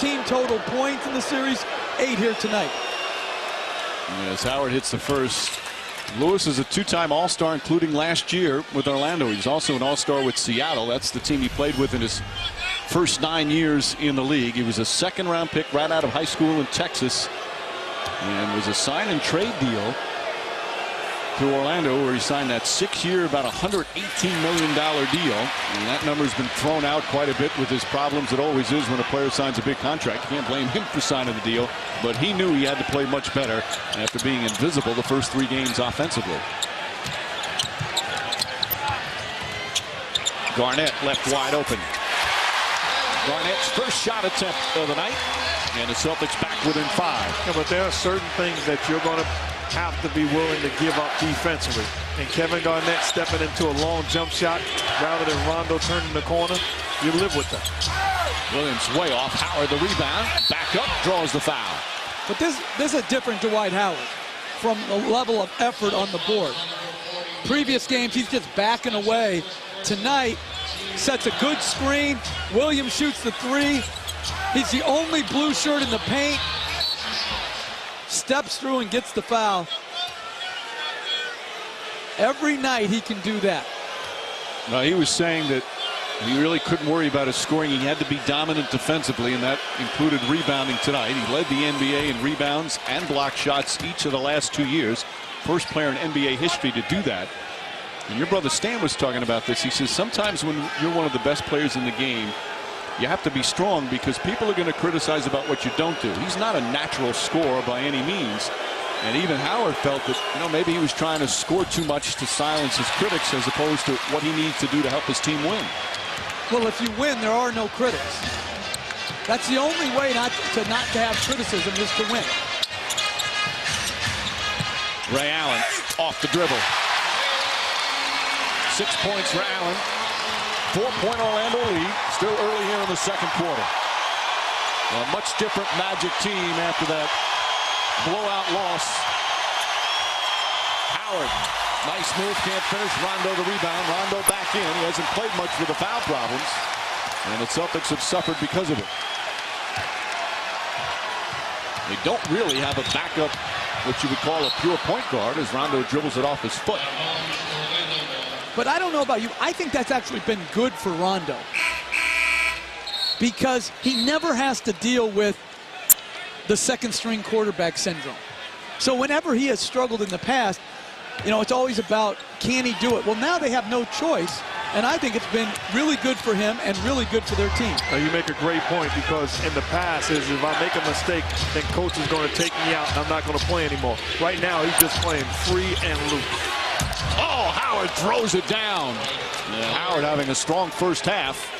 team total points in the series, 8 here tonight. As Howard hits the first, Lewis is a two-time All-Star, including last year with Orlando. He's also an All-Star with Seattle. That's the team he played with in his first 9 years in the league. He was a second-round pick right out of high school in Texas and was a sign-and-trade deal to Orlando, where he signed that 6-year, about $118 million deal. And that number's been thrown out quite a bit with his problems. It always is when a player signs a big contract. You can't blame him for signing the deal, but he knew he had to play much better after being invisible the first 3 games offensively. Garnett left wide open. Garnett's first shot attempt of the night, and the Celtics back within 5. Yeah, but there are certain things that you're going to have to be willing to give up defensively. And Kevin Garnett stepping into a long jump shot rather than Rondo turning the corner, you live with that. Williams way off. Howard the rebound. Back up, draws the foul. But this is a different Dwight Howard from the level of effort on the board. Previous games, he's just backing away. Tonight, sets a good screen. Williams shoots the 3. He's the only blue shirt in the paint. Steps through and gets the foul. Every night he can do that. No, he was saying that he really couldn't worry about his scoring. He had to be dominant defensively, and that included rebounding tonight. He led the NBA in rebounds and block shots each of the last 2 years. First player in NBA history to do that. And your brother Stan was talking about this. He says sometimes when you're one of the best players in the game, you have to be strong because people are going to criticize about what you don't do. He's not a natural scorer by any means. And even Howard felt that, maybe he was trying to score too much to silence his critics as opposed to what he needs to do to help his team win. Well, if you win, there are no critics. That's the only way not to have criticism is to win. Ray Allen off the dribble. 6 points for Allen. 4-point Orlando lead. Still early here in the second quarter. A much different Magic team after that blowout loss. Howard, nice move, can't finish. Rondo the rebound. Rondo back in. He hasn't played much with the foul problems, and the Celtics have suffered because of it. They don't really have a backup, what you would call a pure point guard, as Rondo dribbles it off his foot. But I don't know about you. I think that's actually been good for Rondo because he never has to deal with the second-string quarterback syndrome. So whenever he has struggled in the past, it's always about, can he do it? Well, now they have no choice, and I think it's been really good for him and really good for their team. Now you make a great point because in the past is if I make a mistake, then coach is going to take me out and I'm not going to play anymore. Right now, he's just playing free and loose. Oh, Howard throws it down. Howard having a strong first half.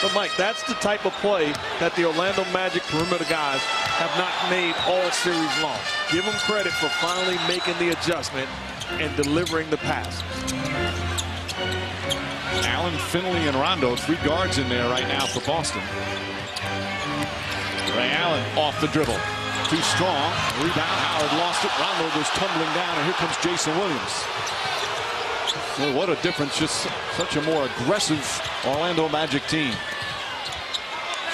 But Mike, that's the type of play that the Orlando Magic perimeter guys have not made all series long. Give them credit for finally making the adjustment and delivering the pass. Allen, Finley, and Rondo, 3 guards in there right now for Boston. Ray Allen off the dribble. Too strong. Rebound. Howard lost it. Rondo goes tumbling down, and here comes Jason Williams. Well, what a difference. Just such a more aggressive Orlando Magic team.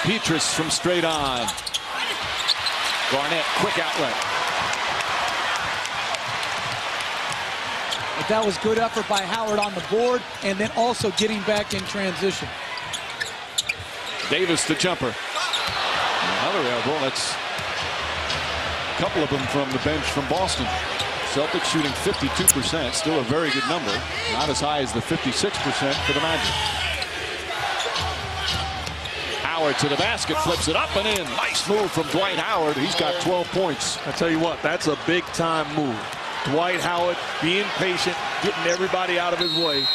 Petrus from straight on. Garnett, quick outlet. But that was good effort by Howard on the board and then also getting back in transition. Davis the jumper. Another elbow. That's a couple of them from the bench from Boston. Celtics shooting 52%, still a very good number. Not as high as the 56% for the Magic. Howard to the basket, flips it up and in. Nice move from Dwight Howard. He's got 12 points. I tell you what, that's a big time move. Dwight Howard being patient, getting everybody out of his way.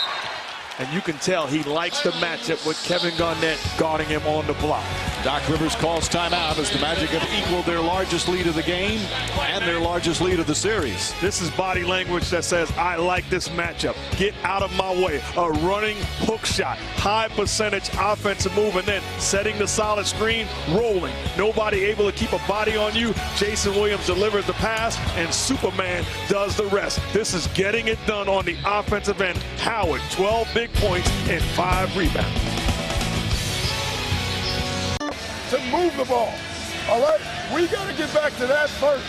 And you can tell he likes the matchup with Kevin Garnett guarding him on the block. Doc Rivers calls timeout as the Magic have equaled their largest lead of the game and their largest lead of the series. This is body language that says, I like this matchup. Get out of my way. A running hook shot. High percentage offensive move and then setting the solid screen, rolling. Nobody able to keep a body on you. Jason Williams delivers the pass and Superman does the rest. This is getting it done on the offensive end. Howard, 12 big points and 5 rebounds. to move the ball. All right? We got to get back to that first.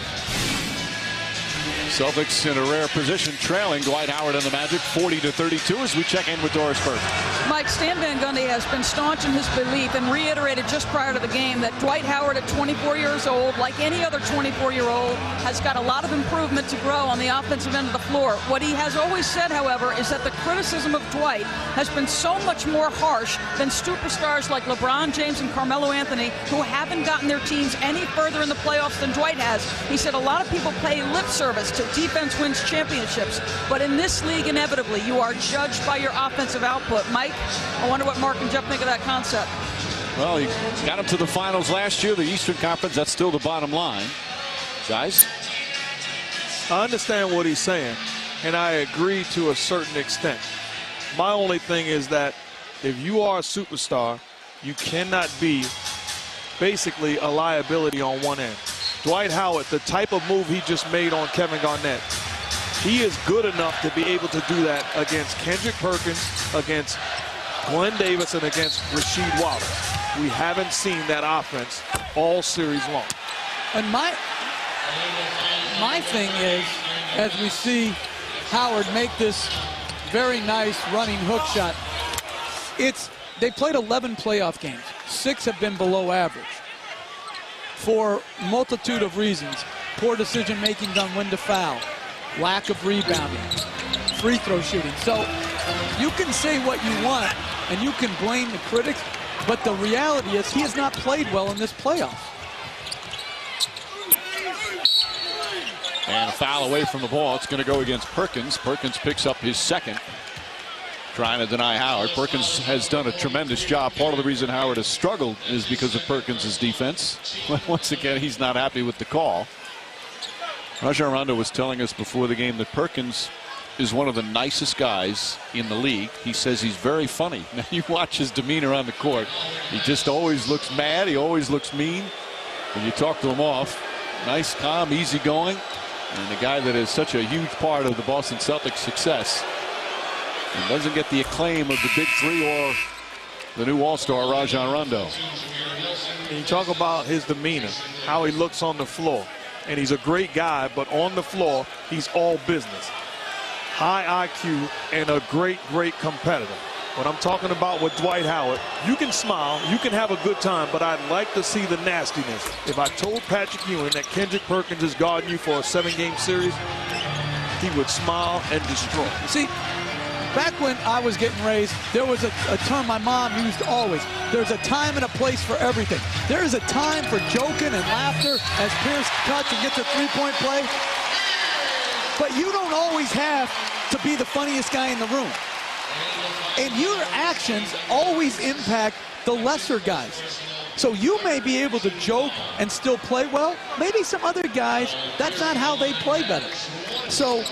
Celtics in a rare position, trailing Dwight Howard and the Magic 40-32 as we check in with Doris Burke. Mike, Stan Van Gundy has been staunch in his belief and reiterated just prior to the game that Dwight Howard at 24 years old, like any other 24-year-old, has got a lot of improvement to grow on the offensive end of the floor. What he has always said, however, is that the criticism of Dwight has been so much more harsh than superstars like LeBron James and Carmelo Anthony, who haven't gotten their teams any further in the playoffs than Dwight has. He said a lot of people pay lip service to defense wins championships, but in this league, inevitably, you are judged by your offensive output. Mike, I wonder what Mark and Jeff think of that concept. Well, he got him to the finals last year, the Eastern Conference. That's still the bottom line. Guys? I understand what he's saying, and I agree to a certain extent. My only thing is that if you are a superstar, you cannot be basically a liability on one end. Dwight Howard, the type of move he just made on Kevin Garnett, he is good enough to be able to do that against Kendrick Perkins, against Glenn Davis, and against Rasheed Wallace. We haven't seen that offense all series long. And my thing is, as we see Howard make this very nice running hook shot, they played 11 playoff games. 6 have been below average for multitude of reasons. Poor decision making on when to foul, lack of rebounding, free throw shooting. So you can say what you want and you can blame the critics, but the reality is he has not played well in this playoff. And a foul away from the ball. It's going to go against Perkins. Perkins picks up his second, trying to deny Howard. Perkins has done a tremendous job. Part of the reason Howard has struggled is because of Perkins' defense. Once again, he's not happy with the call. Rajon Rondo was telling us before the game that Perkins is one of the nicest guys in the league. He says he's very funny. Now you watch his demeanor on the court. He just always looks mad. He always looks mean. When you talk to him off, nice, calm, easygoing, and a guy that is such a huge part of the Boston Celtics' success. And doesn't get the acclaim of the Big Three or the new All-Star Rajon Rondo. And you talk about his demeanor, how he looks on the floor. And he's a great guy, but on the floor, he's all business. High IQ and a great, great competitor. What I'm talking about with Dwight Howard, you can smile, you can have a good time, but I'd like to see the nastiness. If I told Patrick Ewing that Kendrick Perkins is guarding you for a 7-game series, he would smile and destroy. See, back when I was getting raised, there was a term my mom used always. There's a time and a place for everything. There is a time for joking and laughter as Pierce cuts and gets a three-point play. But you don't always have to be the funniest guy in the room. And your actions always impact the lesser guys. So you may be able to joke and still play well. Maybe some other guys, that's not how they play better. So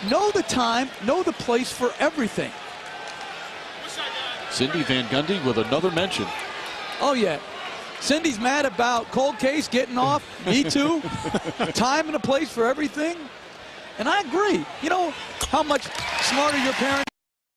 know the time, know the place for everything. Cindy Van Gundy with another mention. Oh, yeah. Cindy's mad about Cold Case getting off. Me too. Time and a place for everything. And I agree. You know how much smarter your parents